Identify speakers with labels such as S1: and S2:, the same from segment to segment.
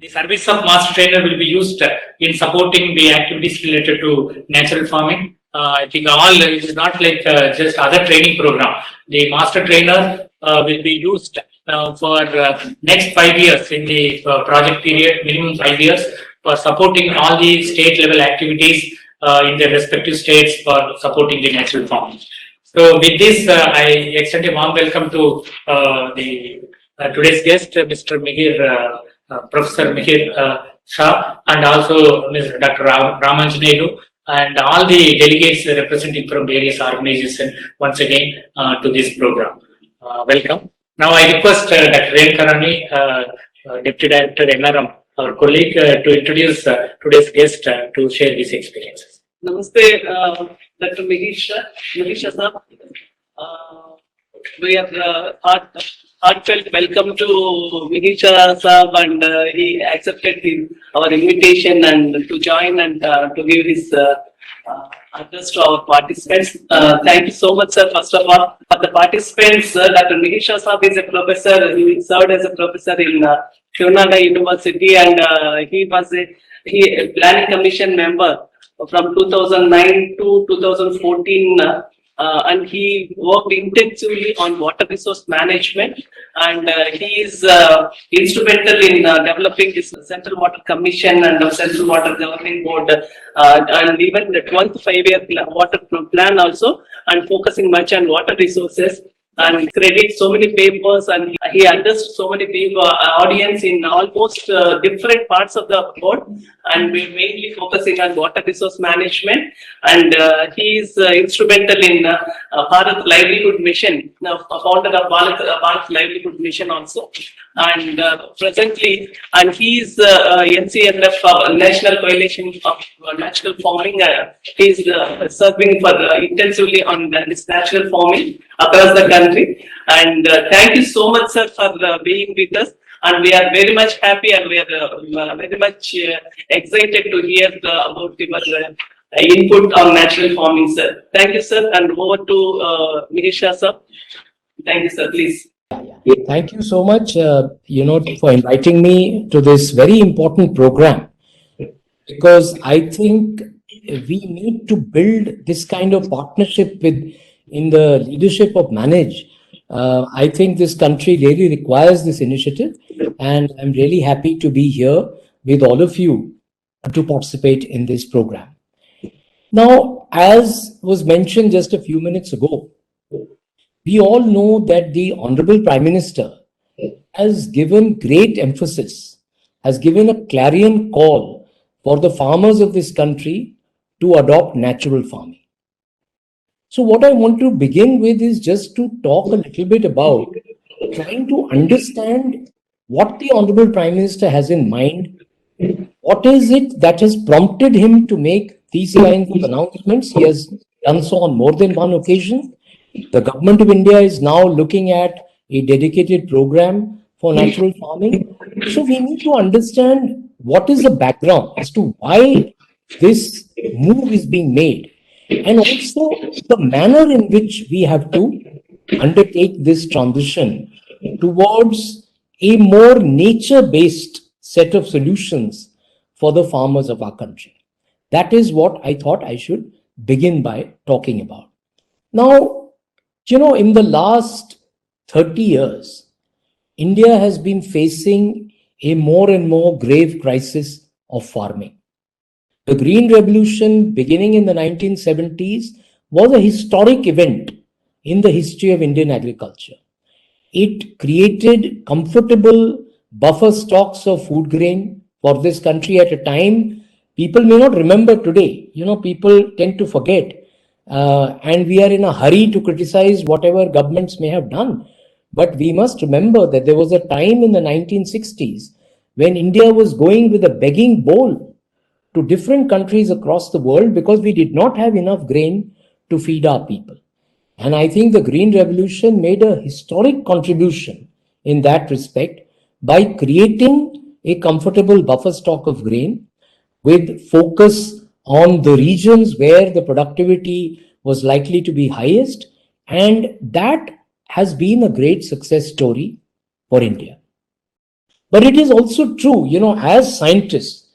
S1: the service of master trainer will be used in supporting the activities related to natural farming. I think it is not like just other training program. The master trainer will be used for next 5 years in the project period, minimum 5 years, for supporting all the state level activities in the respective states for supporting the natural farming. So with this, I extend a warm welcome to the today's guest, Mr. Professor Mihir Shah, and also Mr. Dr. Ramanjanelu, and all the delegates representing from various organizations once again to this program. Welcome. Now I request Dr. Renkarani, Deputy Director NRM, our colleague, to introduce today's guest to share his experiences.
S2: Namaste, Dr. Mihir Shah. Mihir Shah sir. We are heartfelt welcome to Mihir Shah sir, and he accepted our invitation and to join and to give his address to our participants. Thank you so much, sir. First of all, for the participants, Dr. Mihir Shah sir is a professor. He served as a professor in Shivnada University, and he was a planning commission member from 2009 to 2014, and he worked intensively on water resource management, and he is instrumental in developing this Central Water Commission and the Central Water Governing Board, and even the 12th 5-year water plan also, and focusing much on water resources. And credit so many papers, and he addressed so many people, audience in almost different parts of the world, and we're mainly focusing on water resource management. And he is instrumental in Bharat Livelihood Mission, founder of Bharat Livelihood Mission also. And presently, and he is NCNF, National Coalition of Natural Farming. He is serving for intensively on this natural farming across the country. And thank you so much, sir, for being with us. And we are very much happy, and we are very much excited to hear about your input on natural farming, sir. Thank you, sir. And over to Mihir Shah, sir. Thank you, sir. Please.
S3: Thank you so much, for inviting me to this very important program, because I think we need to build this kind of partnership in the leadership of Manage. I think this country really requires this initiative, and I'm really happy to be here with all of you to participate in this program. Now, as was mentioned just a few minutes ago, we all know that the Honorable Prime Minister has given great emphasis, has given a clarion call for the farmers of this country to adopt natural farming. So what I want to begin with is just to talk a little bit about trying to understand what the Honorable Prime Minister has in mind. What is it that has prompted him to make these kinds of announcements? He has done so on more than one occasion. The government of India is now looking at a dedicated program for natural farming. So we need to understand what is the background as to why this move is being made, and also the manner in which we have to undertake this transition towards a more nature-based set of solutions for the farmers of our country. That is what I thought I should begin by talking about. Now, in the last 30 years, India has been facing a more and more grave crisis of farming. The Green Revolution, beginning in the 1970s, was a historic event in the history of Indian agriculture. It created comfortable buffer stocks of food grain for this country at a time people may not remember today. People tend to forget. And we are in a hurry to criticize whatever governments may have done. But we must remember that there was a time in the 1960s when India was going with a begging bowl to different countries across the world because we did not have enough grain to feed our people. And I think the Green Revolution made a historic contribution in that respect by creating a comfortable buffer stock of grain with focus on the regions where the productivity was likely to be highest. And that has been a great success story for India. But it is also true, as scientists,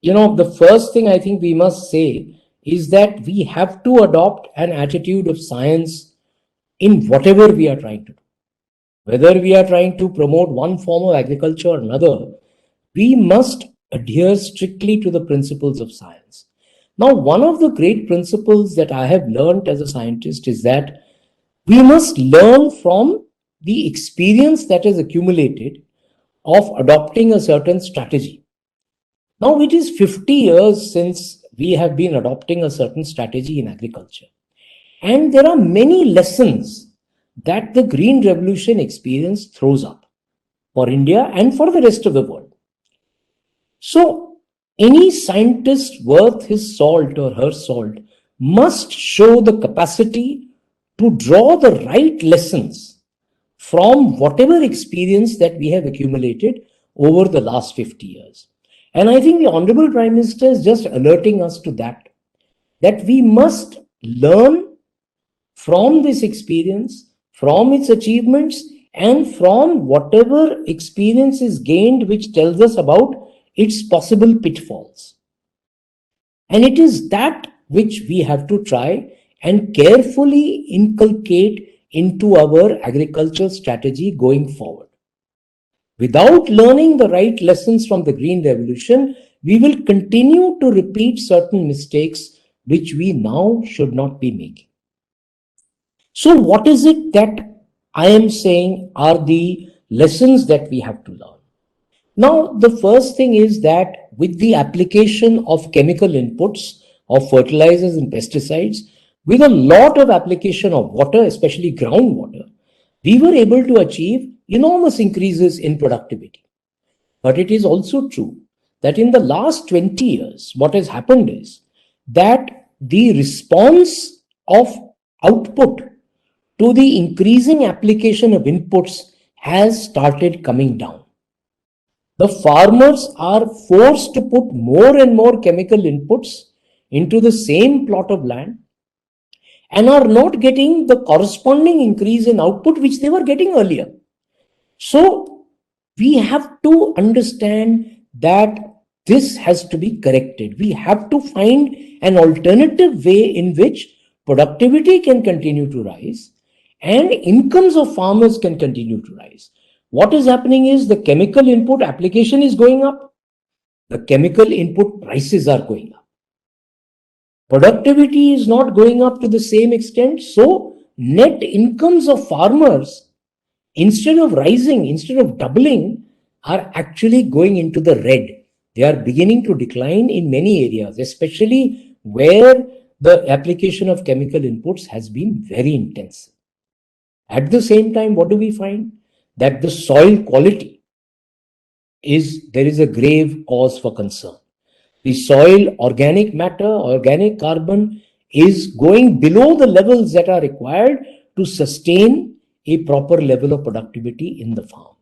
S3: the first thing I think we must say is that we have to adopt an attitude of science in whatever we are trying to do. Whether we are trying to promote one form of agriculture or another, we must adhere strictly to the principles of science. Now, one of the great principles that I have learned as a scientist is that we must learn from the experience that is accumulated of adopting a certain strategy. Now, it is 50 years since we have been adopting a certain strategy in agriculture. And there are many lessons that the Green Revolution experience throws up for India and for the rest of the world. So, any scientist worth his salt or her salt must show the capacity to draw the right lessons from whatever experience that we have accumulated over the last 50 years. And I think the Honorable Prime Minister is just alerting us to that we must learn from this experience, from its achievements, and from whatever experience is gained which tells us about its possible pitfalls. And it is that which we have to try and carefully inculcate into our agricultural strategy going forward. Without learning the right lessons from the Green Revolution, we will continue to repeat certain mistakes which we now should not be making. So, what is it that I am saying are the lessons that we have to learn? Now, the first thing is that with the application of chemical inputs, of fertilizers and pesticides, with a lot of application of water, especially groundwater, we were able to achieve enormous increases in productivity. But it is also true that in the last 20 years, what has happened is that the response of output to the increasing application of inputs has started coming down. The farmers are forced to put more and more chemical inputs into the same plot of land and are not getting the corresponding increase in output which they were getting earlier. So we have to understand that this has to be corrected. We have to find an alternative way in which productivity can continue to rise and incomes of farmers can continue to rise. What is happening is the chemical input application is going up. The chemical input prices are going up. Productivity is not going up to the same extent. So net incomes of farmers, instead of rising, instead of doubling, are actually going into the red. They are beginning to decline in many areas, especially where the application of chemical inputs has been very intense. At the same time, what do we find? That the soil quality there is a grave cause for concern. The soil organic matter, organic carbon is going below the levels that are required to sustain a proper level of productivity in the farm.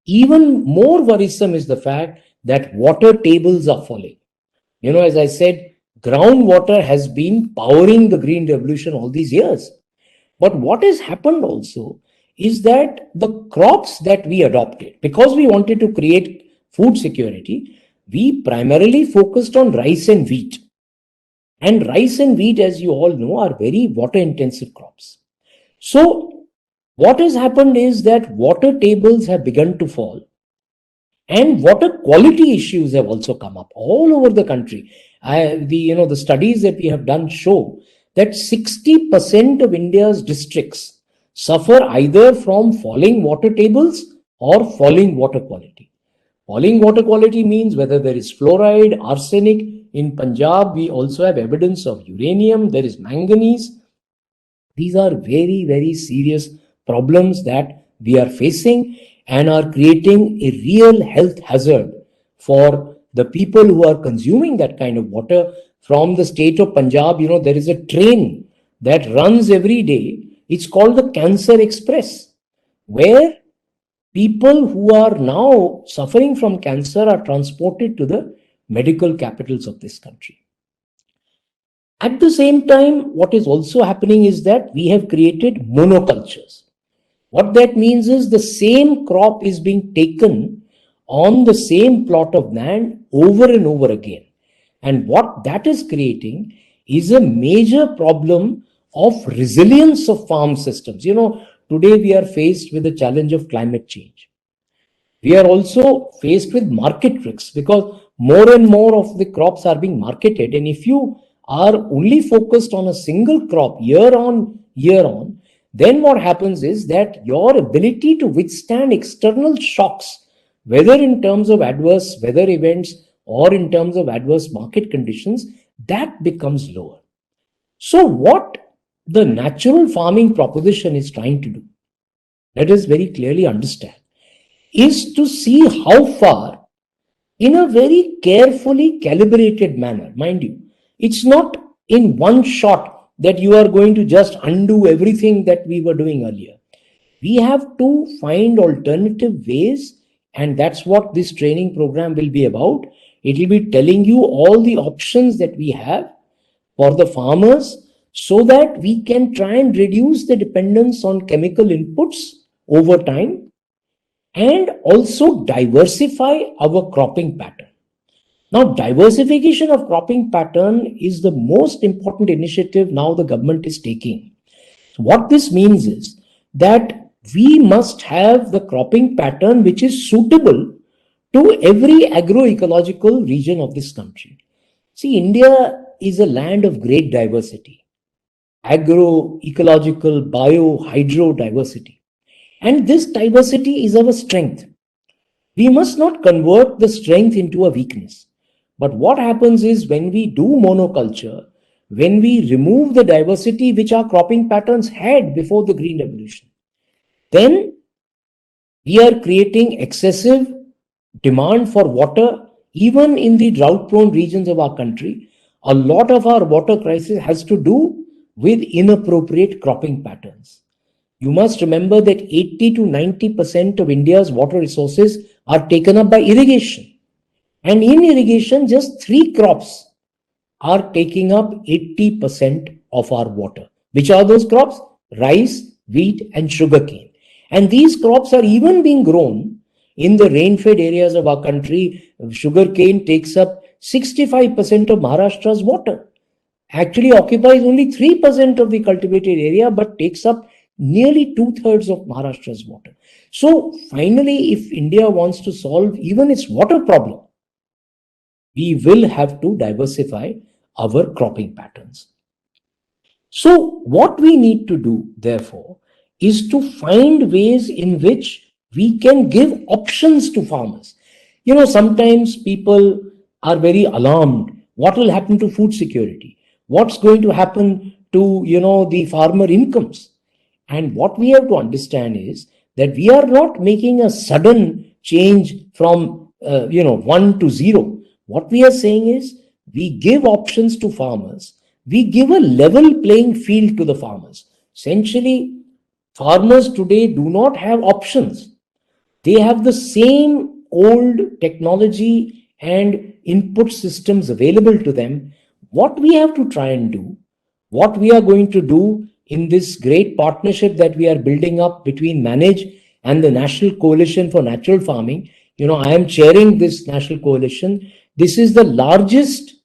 S3: Even more worrisome is the fact that water tables are falling. As I said, groundwater has been powering the Green Revolution all these years. But what has happened also is that the crops that we adopted, because we wanted to create food security, we primarily focused on rice and wheat. And rice and wheat, as you all know, are very water intensive crops. So what has happened is that water tables have begun to fall and water quality issues have also come up all over the country. The studies that we have done show that 60% of India's districts suffer either from falling water tables or falling water quality. Falling water quality means whether there is fluoride, arsenic. In Punjab, we also have evidence of uranium, there is manganese. These are very, very serious problems that we are facing and are creating a real health hazard for the people who are consuming that kind of water. From the state of Punjab, there is a train that runs every day. It's called the Cancer Express, where people who are now suffering from cancer are transported to the medical capitals of this country. At the same time, what is also happening is that we have created monocultures. What that means is the same crop is being taken on the same plot of land over and over again. And what that is creating is a major problem of resilience of farm systems. Today we are faced with the challenge of climate change. We are also faced with market risks because more and more of the crops are being marketed. And if you are only focused on a single crop year on year on, then what happens is that your ability to withstand external shocks, whether in terms of adverse weather events or in terms of adverse market conditions, that becomes lower. So what the natural farming proposition is trying to do, let us very clearly understand, is to see how far, in a very carefully calibrated manner, mind you, it's not in one shot that you are going to just undo everything that we were doing earlier. We have to find alternative ways, and that's what this training program will be about. It will be telling you all the options that we have for the farmers so that we can try and reduce the dependence on chemical inputs over time and also diversify our cropping pattern. Now, diversification of cropping pattern is the most important initiative now the government is taking. What this means is that we must have the cropping pattern which is suitable to every agroecological region of this country. See, India is a land of great diversity, agroecological, bio, hydro diversity. And this diversity is our strength. We must not convert the strength into a weakness. But what happens is when we do monoculture, when we remove the diversity which our cropping patterns had before the Green Revolution, then we are creating excessive demand for water even in the drought-prone regions of our country. A lot of our water crisis has to do with inappropriate cropping patterns. You must remember that 80 to 90% of India's water resources are taken up by irrigation. And in irrigation, just 3 crops are taking up 80% of our water. Which are those crops? Rice, wheat, and sugarcane. And these crops are even being grown in the rain-fed areas of our country. Sugarcane takes up 65% of Maharashtra's water. Actually occupies only 3% of the cultivated area, but takes up nearly 2/3 of Maharashtra's water. So finally, if India wants to solve even its water problem, we will have to diversify our cropping patterns. So what we need to do, therefore, is to find ways in which we can give options to farmers. Sometimes people are very alarmed. What will happen to food security? What's going to happen to, the farmer incomes? And what we have to understand is that we are not making a sudden change from, 1 to 0. What we are saying is we give options to farmers. We give a level playing field to the farmers. Essentially, farmers today do not have options. They have the same old technology and input systems available to them. What we have to try and do, what we are going to do in this great partnership that we are building up between Manage and the National Coalition for Natural Farming. I am chairing this national coalition. This is the largest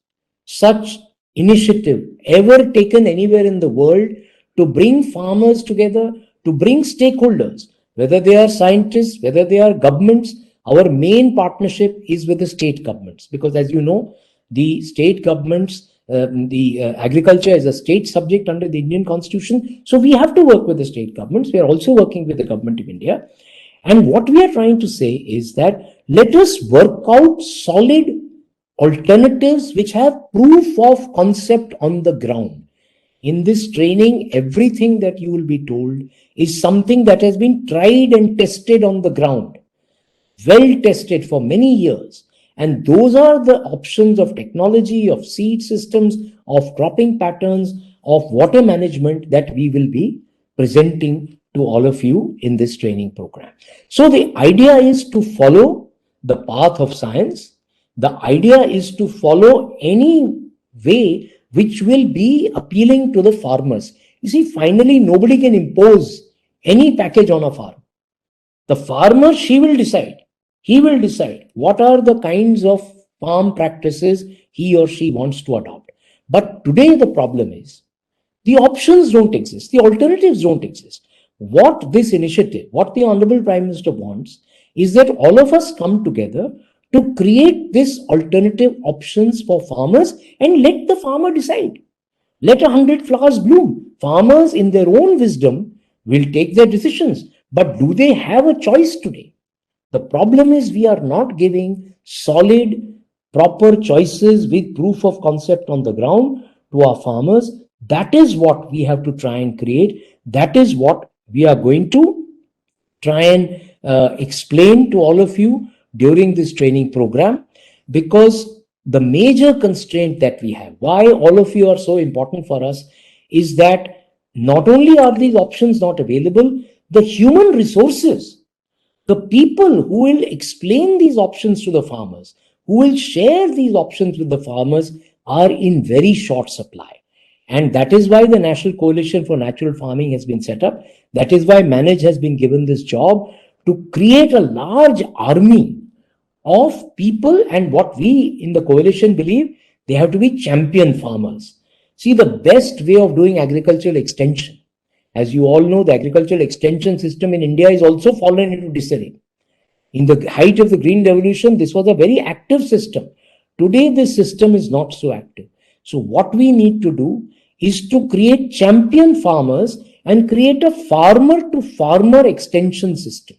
S3: such initiative ever taken anywhere in the world to bring farmers together, to bring stakeholders, whether they are scientists, whether they are governments. Our main partnership is with the state governments, because as you know, the state governments, agriculture is a state subject under the Indian Constitution. So we have to work with the state governments. We are also working with the government of India. And what we are trying to say is that let us work out solid alternatives which have proof of concept on the ground. In this training, everything that you will be told is something that has been tried and tested on the ground, well tested for many years. And those are the options of technology, of seed systems, of cropping patterns, of water management that we will be presenting to all of you in this training program. So the idea is to follow the path of science. The idea is to follow any way which will be appealing to the farmers. You see, finally, nobody can impose any package on a farm. The farmer, she will decide, he will decide what are the kinds of farm practices he or she wants to adopt. But today the problem is the options don't exist, the alternatives don't exist. What this initiative, what the Honorable Prime Minister wants is that all of us come together to create this alternative options for farmers and let the farmer decide. Let 100 flowers bloom. Farmers in their own wisdom will take their decisions. But do they have a choice today? The problem is we are not giving solid, proper choices with proof of concept on the ground to our farmers. That is what we have to try and create. That is what we are going to try and explain to all of you during this training program, because the major constraint that we have, why all of you are so important for us, is that not only are these options not available, the human resources, the people who will explain these options to the farmers, who will share these options with the farmers, are in very short supply. And that is why the National Coalition for Natural Farming has been set up. That is why Manage has been given this job to create a large army of people. And what we in the coalition believe, they have to be champion farmers. See, the best way of doing agricultural extension, as you all know, the agricultural extension system in India is also fallen into disarray. In the height of the Green Revolution, this was a very active system. Today, this system is not so active. So what we need to do is to create champion farmers and create a farmer-to-farmer extension system.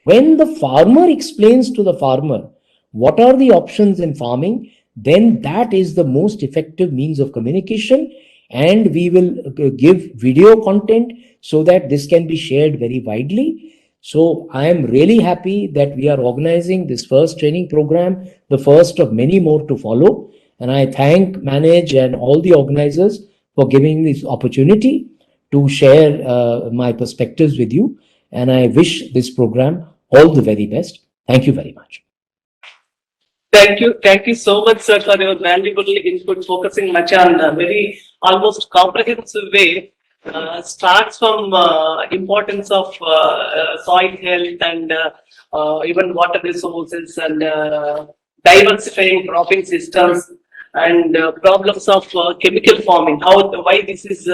S3: When the farmer explains to the farmer what are the options in farming, then that is the most effective means of communication, and we will give video content so that this can be shared very widely. So I am really happy that we are organizing this first training program, the first of many more to follow. And I thank Manage and all the organizers for giving this opportunity to share my perspectives with you. And I wish this program all the very best. Thank you very much.
S2: Thank you so much, sir, for your valuable input, focusing much on a very almost comprehensive way. Starts from importance of soil health and even water resources and diversifying cropping systems and problems of chemical farming. Why this is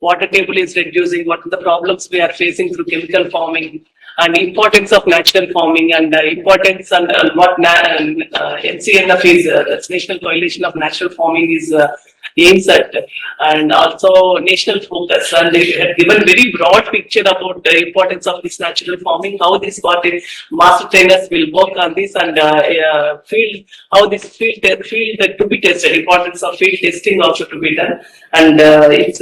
S2: water table is reducing? What are the problems we are facing through chemical farming? And importance of natural farming and importance and what NCNF is, that's National Coalition of Natural Farming, is aims at, and also national focus. And they have given very broad picture about the importance of this natural farming, how this master trainers will work on this, and how this field to be tested, importance of field testing also to be done. And it's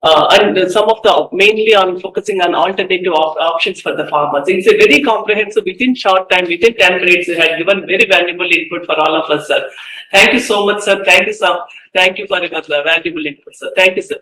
S2: and some of the mainly on focusing on alternative options for the farmers. It's a very comprehensive, within short time, within 10 minutes, you have given very valuable input for all of us, sir. Thank you so much, sir. Thank you for your valuable input, sir. Thank you, sir.